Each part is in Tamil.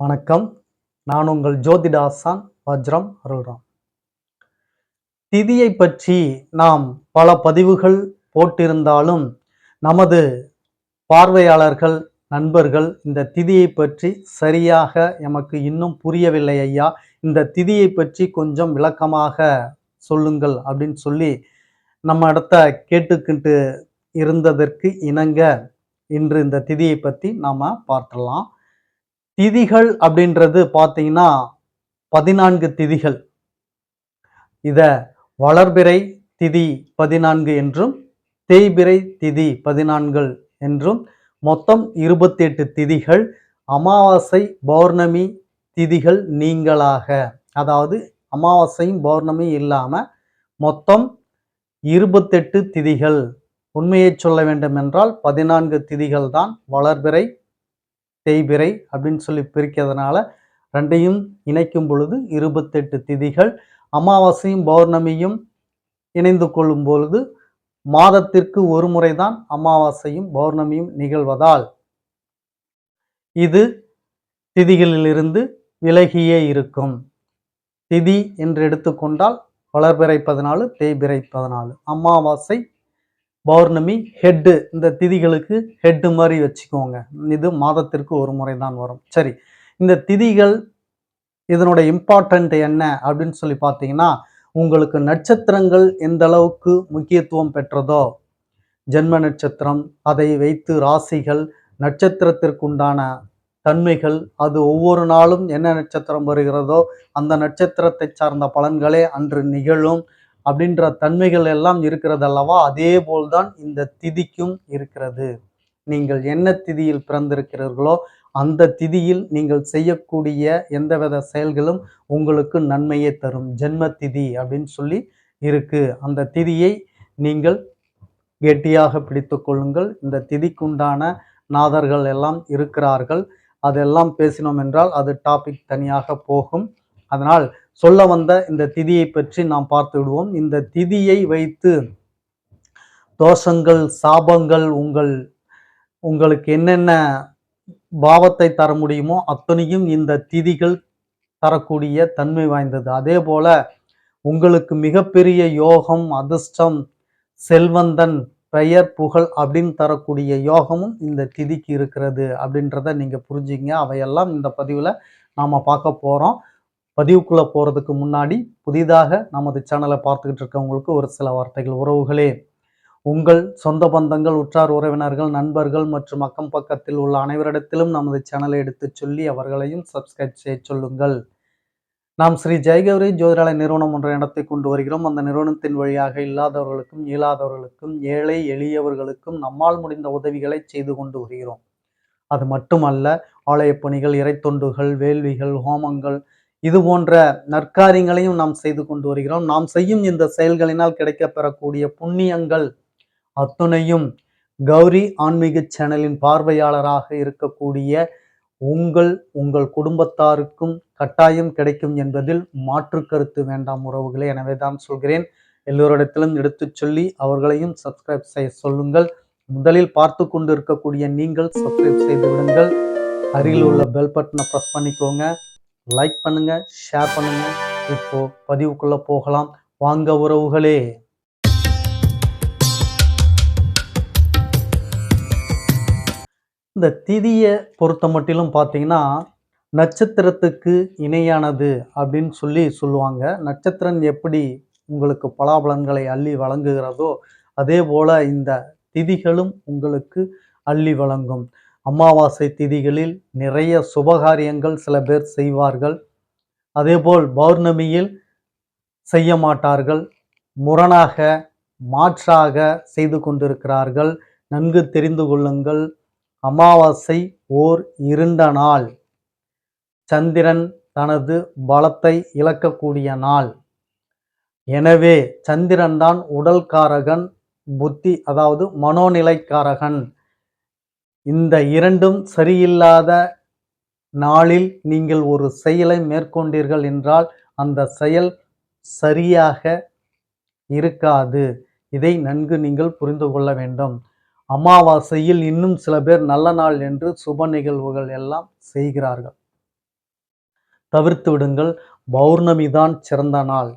வணக்கம். நான் உங்கள் ஜோதிடாசான் வஜ்ரம் அருள்ராம். திதியை பற்றி நாம் பல பதிவுகள் போட்டிருந்தாலும், நமது பார்வையாளர்கள், நண்பர்கள் இந்த திதியை பற்றி சரியாக எமக்கு இன்னும் புரியவில்லை ஐயா. இந்த திதியை பற்றி கொஞ்சம் விளக்கமாக சொல்லுங்கள் அப்படின்னு சொல்லி நம்ம இடத்த கேட்டுக்கிட்டு இருந்ததற்கு இணங்க இன்று இந்த திதியை பற்றி நாம பார்க்கலாம். திதிகள் அப்படின்றது பார்த்தீங்கன்னா 14 திதிகள். இத வளர்பிறை திதி 14 என்றும், தேய்பிறை திதி 14 என்றும், மொத்தம் 28 திதிகள். அமாவாசை, பௌர்ணமி திதிகள் நீங்களாக, அதாவது அமாவாசையும் பௌர்ணமி இல்லாம மொத்தம் 28 திதிகள். உண்மையை சொல்ல வேண்டும் என்றால் 14 திதிகள் தான் வளர்பிறை, தேய்பிறை அப்படின்னு சொல்லி பிரிக்கிறதுனால ரெண்டையும் இணைக்கும் பொழுது 28 திதிகள். அமாவாசையும் பௌர்ணமியும் இணைந்து கொள்ளும் பொழுது மாதத்திற்கு ஒரு முறைதான் அமாவாசையும் பௌர்ணமியும் நிகழ்வதால் இது திதிகளிலிருந்து விலகியே இருக்கும். திதி என்று எடுத்துக்கொண்டால் வளர்பிறை 14, தேய்பிறை 14. அமாவாசை, பௌர்ணமி ஹெட்டு, இந்த திதிகளுக்கு ஹெட்டு மாதிரி வச்சுக்கோங்க. இது மாதத்திற்கு ஒரு முறை தான் வரும். சரி, இந்த திதிகள் இதனுடைய இம்பார்ட்டன்ட் என்ன அப்படின்னு சொல்லி பார்த்தீங்கன்னா, உங்களுக்கு நட்சத்திரங்கள் எந்த அளவுக்கு முக்கியத்துவம் பெற்றதோ, ஜென்ம நட்சத்திரம், அதை வைத்து ராசிகள், நட்சத்திரத்திற்குண்டான தன்மைகள், அது ஒவ்வொரு நாளும் என்ன நட்சத்திரம் வருகிறதோ அந்த நட்சத்திரத்தை சார்ந்த பலன்களே அன்று நிகழும் அப்படின்ற தன்மைகள் எல்லாம் இருக்கிறது அல்லவா? அதே போல்தான் இந்த திதிக்கும் இருக்கிறது. நீங்கள் என்ன திதியில் பிறந்திருக்கிறீர்களோ அந்த திதியில் நீங்கள் செய்யக்கூடிய எந்தவித செயல்களும் உங்களுக்கு நன்மையை தரும். ஜென்ம திதி அப்படின்னு சொல்லி இருக்கு. அந்த திதியை நீங்கள் கெட்டியாக பிடித்து கொள்ளுங்கள். இந்த திதிக்குண்டான நாதர்கள் எல்லாம் இருக்கிறார்கள். அதெல்லாம் பேசினோம் என்றால் அது டாபிக் தனியாக போகும். அதனால் சொல்ல வந்த இந்த திதியை பற்றி நாம் பார்த்து விடுவோம். இந்த திதியை வைத்து தோஷங்கள், சாபங்கள், உங்களுக்கு என்னென்ன பாவத்தை தர முடியுமோ அத்தனையும் இந்த திதிகள் தரக்கூடிய தன்மை வாய்ந்தது. அதே போல உங்களுக்கு மிகப்பெரிய யோகம், அதிர்ஷ்டம், செல்வந்தன், பெயர், புகழ் அப்படின்னு தரக்கூடிய யோகமும் இந்த திதிக்கு இருக்கிறது அப்படின்றத நீங்க புரிஞ்சுங்க. அவையெல்லாம் இந்த பதிவுல நாம பார்க்க போறோம். பதிவுக்குள்ள போறதுக்கு முன்னாடி புதிதாக நமது சேனலை பார்த்துக்கிட்டு இருக்கவங்களுக்கு ஒரு சில வார்த்தைகள். உறவுகளே, உங்கள் சொந்த பந்தங்கள், உற்றார் உறவினர்கள், நண்பர்கள் மற்றும் அக்கம் பக்கத்தில் உள்ள அனைவரிடத்திலும் நமது சேனலை எடுத்துச் சொல்லி அவர்களையும் சப்ஸ்கிரைப் செய்ய சொல்லுங்கள். நாம் ஸ்ரீ ஜெயகௌரி ஜோதிடாலய நிறுவனம் என்ற இடத்தை கொண்டு வருகிறோம். அந்த நிறுவனத்தின் வழியாக இல்லாதவர்களுக்கும், இயலாதவர்களுக்கும், ஏழை எளியவர்களுக்கும் நம்மால் முடிந்த உதவிகளை செய்து கொண்டு வருகிறோம். அது மட்டுமல்ல, ஆலய பணிகள், இறைத்தொண்டுகள், வேள்விகள், ஹோமங்கள், இது போன்ற நற்காரியங்களையும் நாம் செய்து கொண்டு வருகிறோம். நாம் செய்யும் இந்த செயல்களினால் கிடைக்கப்பெறக்கூடிய புண்ணியங்கள் அத்துணையும் கௌரி ஆன்மீக சேனலின் பார்வையாளராக இருக்கக்கூடிய உங்கள் குடும்பத்தாருக்கும் கட்டாயம் கிடைக்கும் என்பதில் மாற்று கருத்து வேண்டாம் உறவுகளே. எனவே தான் சொல்கிறேன், எல்லோரிடத்திலும் எடுத்துச் சொல்லி அவர்களையும் சப்ஸ்கிரைப் செய்ய சொல்லுங்கள். முதலில் பார்த்து கொண்டு இருக்கக்கூடிய நீங்கள் சப்ஸ்கிரைப் செய்து விடுங்கள். அருகில் உள்ள பெல் பட்டனை ப்ரெஸ் பண்ணிக்கோங்க. லைக் பண்ணுங்க, ஷேர் பண்ணுங்க. இப்போ பதிவுக்குள்ள போகலாம் வாங்க உறவுகளே. இந்த திதியை பொறுத்த மட்டிலும் பார்த்தீங்கன்னா, நட்சத்திரத்துக்கு இணையானது அப்படின்னு சொல்லி சொல்லுவாங்க. நட்சத்திரம் எப்படி உங்களுக்கு பலாபலன்களை அள்ளி வழங்குகிறதோ அதே போல இந்த திதிகளும் உங்களுக்கு அள்ளி வழங்கும். அமாவாசை திதிகளில் நிறைய சுபகாரியங்கள் சில பேர் செய்வார்கள். அதேபோல் பௌர்ணமியில் செய்ய மாட்டார்கள். முரணாக, மாற்றாக செய்து கொண்டிருக்கிறார்கள். நன்கு தெரிந்து கொள்ளுங்கள். அமாவாசை ஓர் இருண்ட நாள். சந்திரன் தனது பலத்தை இழக்கக்கூடிய நாள். எனவே சந்திரன் தான் உடல்காரகன், புத்தி அதாவது மனோநிலைக்காரகன். இந்த இரண்டும் சரியில்லாத நாளில் நீங்கள் ஒரு செயலை மேற்கொண்டீர்கள் என்றால் அந்த செயல் சரியாக இருக்காது. இதை நன்கு நீங்கள் புரிந்து கொள்ள வேண்டும். அமாவாசையில் இன்னும் சில பேர் நல்ல நாள் என்று சுப நிகழ்வுகள் எல்லாம் செய்கிறார்கள். தவிர்த்து விடுங்கள். பௌர்ணமி தான் சிறந்த நாள்.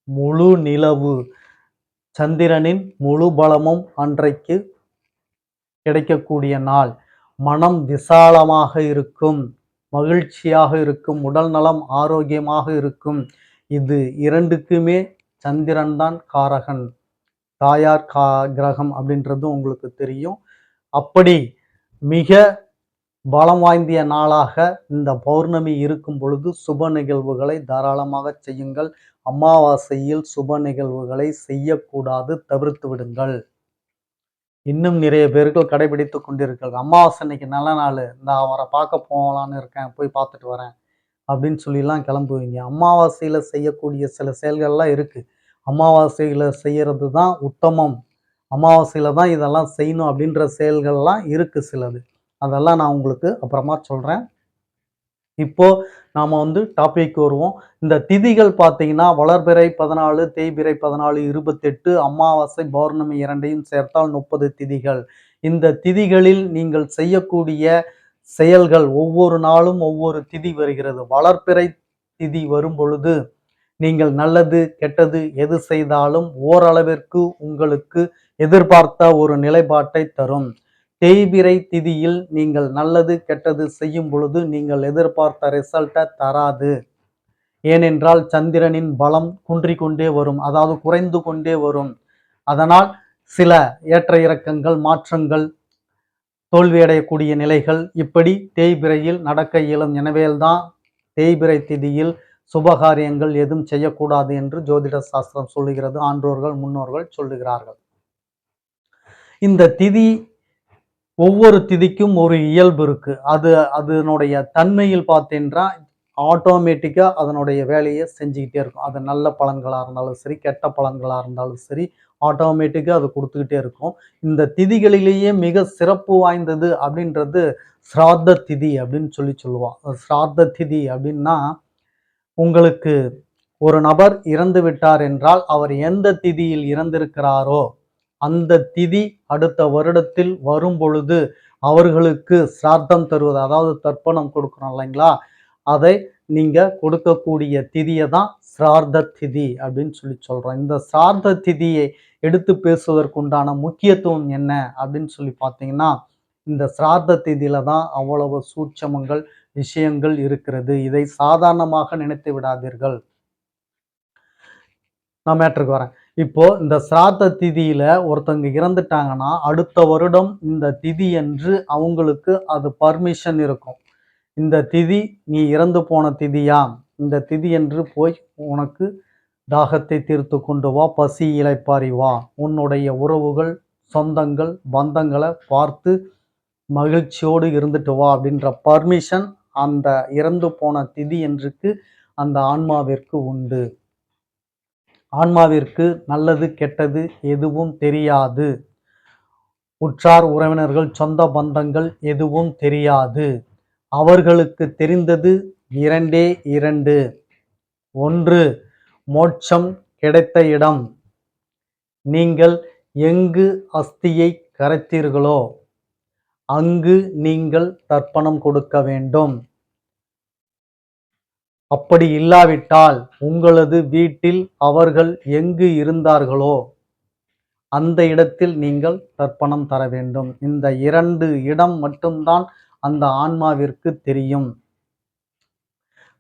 முழு நிலவு, சந்திரனின் முழு பலமும் அன்றைக்கு கிடைக்கக்கூடிய நாள். மனம் விசாலமாக இருக்கும், மகிழ்ச்சியாக இருக்கும், உடல் நலம் ஆரோக்கியமாக இருக்கும். இது இரண்டுக்குமே சந்திரன் தான் காரகன். தாயார் கிரகம் அப்படின்றது உங்களுக்கு தெரியும். அப்படி மிக பலம் வாய்ந்த நாளாக இந்த பௌர்ணமி இருக்கும் பொழுது சுப நிகழ்வுகளை தாராளமாக செய்யுங்கள். அமாவாசையில் சுப நிகழ்வுகளை செய்யக்கூடாது, தவிர்த்து விடுங்கள். இன்னும் நிறைய பேர்கள் கடைபிடித்துக் கொண்டிருக்கிறார்கள். அமாவாசை அன்னைக்கு நல்ல நாள், நான் அவரை பார்க்க போகலான்னு இருக்கேன், போய் பார்த்துட்டு வரேன் அப்படின்னு சொல்லிலாம் கிளம்புவீங்க. அமாவாசையில செய்யக்கூடிய சில செயல்கள்லாம் இருக்கு. அமாவாசையில செய்யறது தான் உத்தமம். அமாவாசையில தான் இதெல்லாம் செய்யணும் அப்படின்ற செயல்கள்லாம் இருக்கு சிலது. அதெல்லாம் நான் உங்களுக்கு அப்புறமா சொல்றேன். இப்போ நாம டாபிக் வருவோம். இந்த திதிகள் பார்த்தீங்கன்னா வளர்பிறை 14, தேய்பிறை 14, 28, அமாவாசை, பௌர்ணமி இரண்டையும் சேர்த்தால் 30 திதிகள். இந்த திதிகளில் நீங்கள் செய்யக்கூடிய செயல்கள் ஒவ்வொரு நாளும் ஒவ்வொரு திதி வருகிறது. வளர்பிறை திதி வரும் பொழுது நீங்கள் நல்லது கெட்டது எது செய்தாலும் ஓரளவிற்கு உங்களுக்கு எதிர்பார்த்த ஒரு நிலைப்பாட்டை தரும். தேய்பிறை திதியில் நீங்கள் நல்லது கெட்டது செய்யும் பொழுது நீங்கள் எதிர்பார்த்த ரிசல்ட்டை தராது. ஏனென்றால் சந்திரனின் பலம் குன்றிக்கொண்டே வரும், அதாவது குறைந்து கொண்டே வரும். அதனால் சில ஏற்ற இறக்கங்கள், மாற்றங்கள், தோல்வியடையக்கூடிய நிலைகள் இப்படி தேய்பிறையில் நடக்க இயலும். எனவேதான் தேய்பிறை திதியில் சுபகாரியங்கள் எதுவும் செய்யக்கூடாது என்று ஜோதிட சாஸ்திரம் சொல்லுகிறது. ஆன்றோர்கள் முன்னோர்கள் சொல்லுகிறார்கள். இந்த திதி ஒவ்வொரு திதிக்கும் ஒரு இயல்பு இருக்கு. அதனுடைய தன்மையில் பார்த்தீங்கன்னா ஆட்டோமேட்டிக்கா அதனுடைய வேலையை செஞ்சுக்கிட்டே இருக்கும். அது நல்ல பலன்களா இருந்தாலும் சரி, கெட்ட பலன்களா இருந்தாலும் சரி, ஆட்டோமேட்டிக்கா அது கொடுத்துக்கிட்டே இருக்கும். இந்த திதிகளிலேயே மிக சிறப்பு வாய்ந்தது அப்படின்றது சிராத்த திதி அப்படின்னு சொல்லுவான். சிராத்த திதி அப்படின்னா உங்களுக்கு ஒரு நபர் இறந்து விட்டார் என்றால் அவர் எந்த திதியில் இறந்திருக்கிறாரோ அந்த திதி அடுத்த வருடத்தில் வரும் பொழுது அவர்களுக்கு சிராத்தம் தருவது, அதாவது தர்ப்பணம் கொடுக்கணும் இல்லைங்களா, அதை நீங்க கொடுக்கக்கூடிய திதியை தான் சிரார்த்த திதி அப்படின்னு சொல்றோம். இந்த சிரார்த்த திதியை எடுத்து பேசுவதற்குண்டான முக்கியத்துவம் என்ன அப்படின்னு சொல்லி பார்த்தீங்கன்னா, இந்த சிரார்த்த திதியில தான் அவ்வளவு சூட்சமங்கள், விஷயங்கள் இருக்கிறது. இதை சாதாரணமாக நினைத்து விடாதீர்கள். நான் மேட்டருக்கு வரேன். இப்போ இந்த சிராத்த திதியில ஒருத்தவங்க இறந்துட்டாங்கன்னா அடுத்த வருடம் இந்த திதி என்று அவங்களுக்கு அது பர்மிஷன் இருக்கும். இந்த திதி நீ இறந்து போன திதியா, இந்த திதி என்று போய் உனக்கு தாகத்தை தீர்த்து கொண்டு வா, பசி இளைப்பாரி வா, உன்னுடைய உறவுகள், சொந்தங்கள், பந்தங்களை பார்த்து மகிழ்ச்சியோடு இருந்துட்டு வா அப்படின்ற பர்மிஷன் அந்த இறந்து போன திதி என்றுக்கு அந்த ஆன்மாவிற்கு உண்டு. ஆன்மாவிற்கு நல்லது கெட்டது எதுவும் தெரியாது. உற்றார் உறவினர்கள், சொந்த பந்தங்கள் எதுவும் தெரியாது. அவர்களுக்கு தெரிந்தது இரண்டே இரண்டு. ஒன்று, மோட்சம் கிடைத்த இடம். நீங்கள் எங்கு அஸ்தியை கரைத்தீர்களோ அங்கு நீங்கள் தர்ப்பணம் கொடுக்க வேண்டும். அப்படி இல்லாவிட்டால் உங்களது வீட்டில் அவர்கள் எங்கு இருந்தார்களோ அந்த இடத்தில் நீங்கள் தர்ப்பணம் தர வேண்டும். இந்த 2 இடம் மட்டும்தான் அந்த ஆன்மாவிற்கு தெரியும்.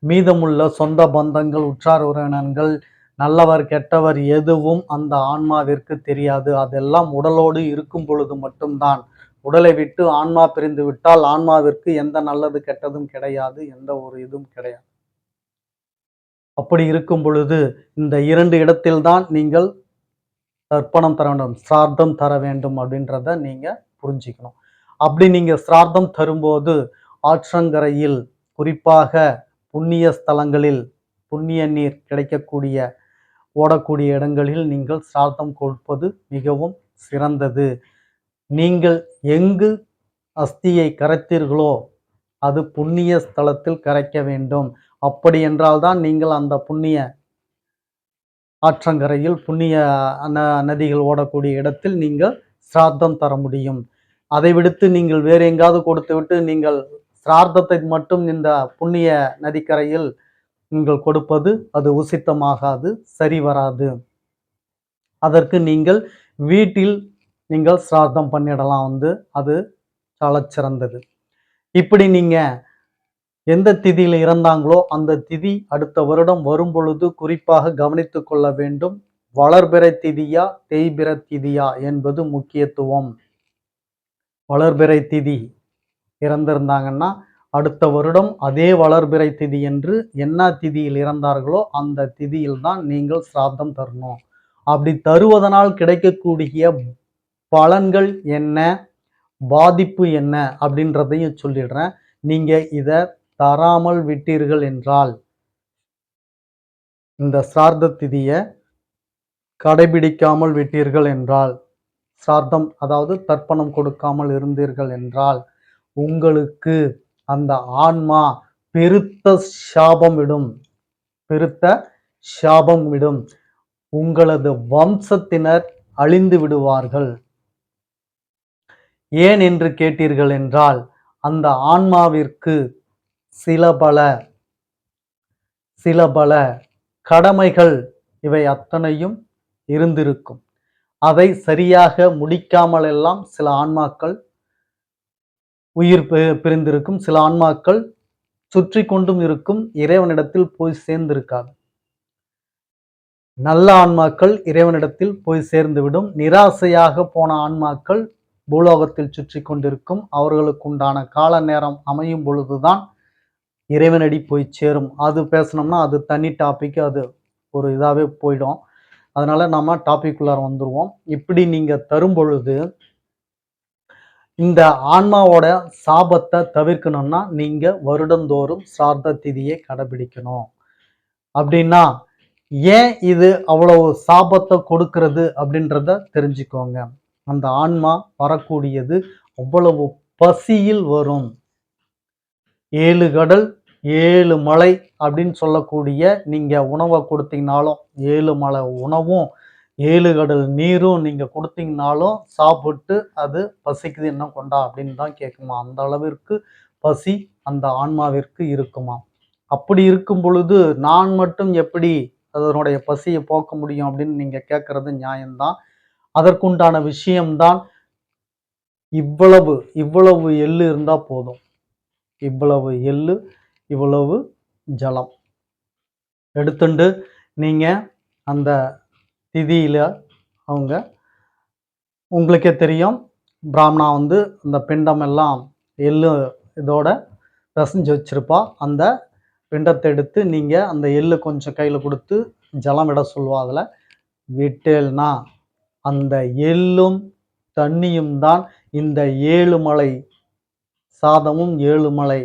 மீதமுள்ள சொந்த பந்தங்கள், உற்றார் உறவினர்கள், நல்லவர் கெட்டவர் எதுவும் அந்த ஆன்மாவிற்கு தெரியாது. அதெல்லாம் உடலோடு இருக்கும் பொழுது மட்டும்தான். உடலை விட்டு ஆன்மா பிரிந்து விட்டால் ஆன்மாவிற்கு எந்த நல்லது கெட்டதும் கிடையாது, எந்த ஒரு இதுவும் கிடையாது. அப்படி இருக்கும் பொழுது இந்த 2 இடத்தில்தான் நீங்கள் தர்ப்பணம் தர வேண்டும், சிரார்த்தம் தர வேண்டும் அப்படின்றத நீங்க புரிஞ்சுக்கணும். அப்படி நீங்க சிரார்த்தம் தரும்போது ஆற்றங்கரையில், குறிப்பாக புண்ணிய ஸ்தலங்களில், புண்ணிய நீர் கிடைக்கக்கூடிய ஓடக்கூடிய இடங்களில் நீங்கள் சிரார்த்தம் கொடுப்பது மிகவும் சிறந்தது. நீங்கள் எங்கு அஸ்தியை கரைத்தீர்களோ அது புண்ணிய ஸ்தலத்தில் கரைக்க வேண்டும். அப்படி என்றால்தான் நீங்கள் அந்த புண்ணிய ஆற்றங்கரையில், புண்ணிய நதிகள் ஓடக்கூடிய இடத்தில் நீங்கள் சிராத்தம் தர முடியும். அதை விடுத்து நீங்கள் வேறு எங்காவது கொடுத்து விட்டு நீங்கள் சிரார்த்தத்தை மட்டும் இந்த புண்ணிய நதிக்கரையில் நீங்கள் கொடுப்பது அது உசித்தமாகாது, சரி வராது. அதற்கு நீங்கள் வீட்டில் நீங்கள் சிரார்த்தம் பண்ணிடலாம் அது சாலச் சிறந்தது. இப்படி நீங்க எந்த திதியில இறந்தாங்களோ அந்த திதி அடுத்த வருடம் வரும் பொழுது குறிப்பாக கவனித்துக் கொள்ள வேண்டும். வளர்பிறை திதியா தேய்பிறை திதியா என்பது முக்கியத்துவம். வளர்பிறை திதி இறந்திருந்தாங்கன்னா அடுத்த வருடம் அதே வளர்பிறை திதி என்று என்ன திதியில் இறந்தார்களோ அந்த திதியில் தான் நீங்கள் சிராத்தம் தரணும். அப்படி தருவதனால் கிடைக்கக்கூடிய பலன்கள் என்ன, பாதிப்பு என்ன அப்படின்றதையும் சொல்லிடுறேன். நீங்க இத தராமல் விட்டீர்கள் என்றால், இந்த சிரார்த்த திதிய கடைபிடிக்காமல் விட்டீர்கள் என்றால், சிரார்த்தம் அதாவது தர்ப்பணம் கொடுக்காமல் இருந்தீர்கள் என்றால், உங்களுக்கு அந்த ஆன்மா பெருத்த சாபம் விடும். பெருத்த சாபம் விடும். உங்களது வம்சத்தினர் அழிந்து விடுவார்கள். ஏன் என்று கேட்டீர்கள் என்றால், அந்த ஆன்மாவிற்கு சில பல கடமைகள் இவை அத்தனையும் இருந்திருக்கும். அதை சரியாக முடிக்காமல் எல்லாம் சில ஆன்மாக்கள் உயிர் பிரிந்திருக்கும். சில ஆன்மாக்கள் சுற்றி கொண்டும் இருக்கும். இறைவனிடத்தில் போய் சேர்ந்திருக்காது. நல்ல ஆன்மாக்கள் இறைவனிடத்தில் போய் சேர்ந்துவிடும். நிராசையாக போன ஆன்மாக்கள் பூலோகத்தில் சுற்றி கொண்டிருக்கும். அவர்களுக்கு உண்டான கால நேரம் அமையும் பொழுதுதான் இறைவனடி போய் சேரும். அது பேசணும்னா அது தனி டாபிக். அது ஒரு இதாவே போயிடும். அதனால நாம டாபிக் உள்ளார வந்துருவோம். இப்படி நீங்க தரும் பொழுது இந்த ஆன்மாவோட சாபத்தை தவிர்க்கணும்னா நீங்க வருடந்தோறும் சிரார்த்த திதியை கடைபிடிக்கணும். அப்படின்னா ஏன் இது அவ்வளவு சாபத்தை கொடுக்கிறது அப்படின்றத தெரிஞ்சுக்கோங்க. அந்த ஆன்மா வரக்கூடியது அவ்வளவு பசியில் வரும். 7 கடல் 7 மலை அப்படின்னு சொல்லக்கூடிய நீங்க உணவை கொடுத்தீங்கனாலும் 7 மலை உணவும் 7 கடல் நீரும் நீங்க கொடுத்தீங்கனாலும் சாப்பிட்டு அது பசிக்குது இன்னும் கொண்டா அப்படின்னு தான் கேட்குமா. அந்த அளவிற்கு பசி அந்த ஆன்மாவிற்கு இருக்குமா. அப்படி இருக்கும் பொழுது நான் மட்டும் எப்படி அதனுடைய பசியை போக்க முடியும் அப்படின்னு நீங்க கேட்கறது நியாயம்தான். அதற்குண்டான விஷயம்தான் இவ்வளவு எள்ளு இருந்தா போதும். இவ்வளவு எள்ளு, இவ்வளவு ஜலம் எடுத்துண்டு நீங்க அந்த திதியில அவங்க உங்களுக்கே தெரியும். பிராமணா இந்த பிண்டம் எல்லாம் எள்ளு இதோட பிசைஞ்சு வச்சிருப்பா. அந்த பிண்டத்தை எடுத்து நீங்க அந்த எள்ளு கொஞ்சம் கையில கொடுத்து ஜலம் விட சொல்லுவா. அதுல விட்டேல்னா அந்த எள்ளும் தண்ணியும் தான் இந்த 7 மலை சாதமும் 7 மலை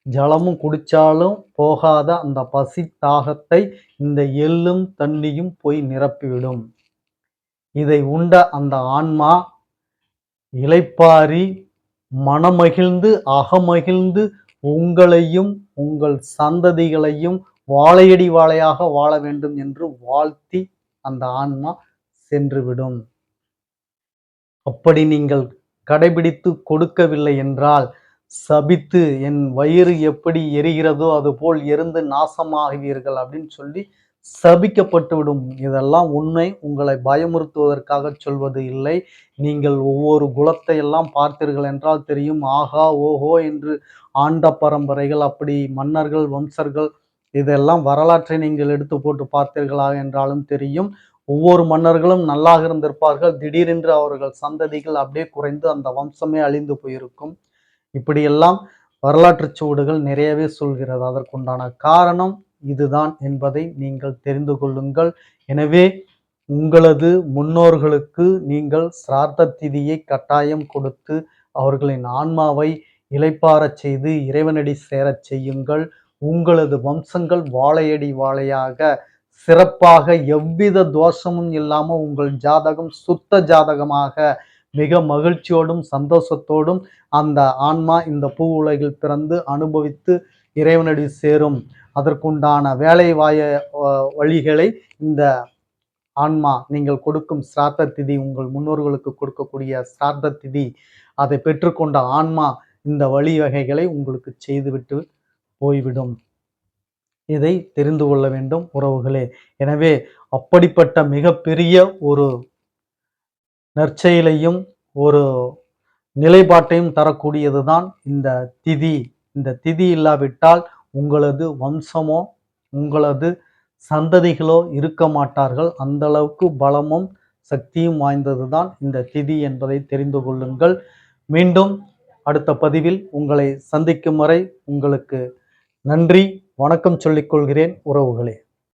ஜலமும் குடிச்சாலும் போகாத அந்த பசி தாகத்தை இந்த எள்ளும் தண்ணியும் போய் நிரப்பிவிடும். இதை உண்ட அந்த ஆன்மா இளைப்பாரி மனமகிழ்ந்து அகமகிழ்ந்து உங்களையும் உங்கள் சந்ததிகளையும் வாழையடி வாழையாக வாழ வேண்டும் என்று வாழ்த்தி அந்த ஆன்மா சென்றுவிடும். அப்படி நீங்கள் கடைபிடித்து கொடுக்கவில்லை என்றால் சபித்து என் வயிறு எப்படி எரிகிறதோ அதுபோல் எரிந்து நாசமாகுவீர்கள் அப்படின்னு சொல்லி சபிக்கப்பட்டு விடும். இதெல்லாம் உண்மை. உங்களை பயமுறுத்துவதற்காக சொல்வது இல்லை. நீங்கள் ஒவ்வொரு குலத்தை எல்லாம் பார்த்தீர்கள் என்றால் தெரியும். ஆகா ஓஹோ என்று ஆண்ட பரம்பரைகள், அப்படி மன்னர்கள் வம்சர்கள், இதெல்லாம் வரலாற்றை நீங்கள் எடுத்து போட்டு பார்த்தீர்களா என்றாலும் தெரியும். ஒவ்வொரு மன்னர்களும் நல்லாக இருந்திருப்பார்கள். திடீரென்று அவர்கள் சந்ததிகள் அப்படியே குறைந்து அந்த வம்சமே அழிந்து போயிருக்கும். இப்படியெல்லாம் வரலாற்று சுவடுகள் நிறையவே சொல்கிறது. அதற்குண்டான காரணம் இதுதான் என்பதை நீங்கள் தெரிந்து கொள்ளுங்கள். எனவே உங்களது முன்னோர்களுக்கு நீங்கள் சிரார்த்த திதியை கட்டாயம் கொடுத்து அவர்களின் ஆன்மாவை இளைப்பாறச் செய்து இறைவனடி சேரச் செய்யுங்கள். உங்களது வம்சங்கள் வாழையடி வாழையாக சிறப்பாக எவ்வித தோஷமும் இல்லாம உங்கள் ஜாதகம் சுத்த ஜாதகமாக மிக மகிழ்ச்சியோடும் சந்தோஷத்தோடும் அந்த ஆன்மா இந்த பூ உலகில் பிறந்து அனுபவித்து இறைவனடி சேரும். அதற்குண்டான வேலை வழிகளை இந்த ஆன்மா நீங்கள் கொடுக்கும் சிரார்த்த திதி, உங்கள் முன்னோர்களுக்கு கொடுக்கக்கூடிய சிரார்த்த திதி, அதை பெற்றுக்கொண்ட ஆன்மா இந்த வழிவகைகளை உங்களுக்கு செய்துவிட்டு போய்விடும். இதை தெரிந்து கொள்ள வேண்டும் உறவுகளே. எனவே அப்படிப்பட்ட மிகப்பெரிய ஒரு நற்செயலையும் ஒரு நிலைப்பாட்டையும் தரக்கூடியதுதான் இந்த திதி. இந்த திதி இல்லாவிட்டால் உங்களது வம்சமோ உங்களது சந்ததிகளோ இருக்க மாட்டார்கள். அந்த அளவுக்கு பலமும் சக்தியும் வாய்ந்ததுதான் இந்த திதி என்பதை தெரிந்து கொள்ளுங்கள். மீண்டும் அடுத்த பதிவில் உங்களை சந்திக்கும் வரை உங்களுக்கு நன்றி, வணக்கம் சொல்லிக் கொள்கிறேன் உறவுகளே.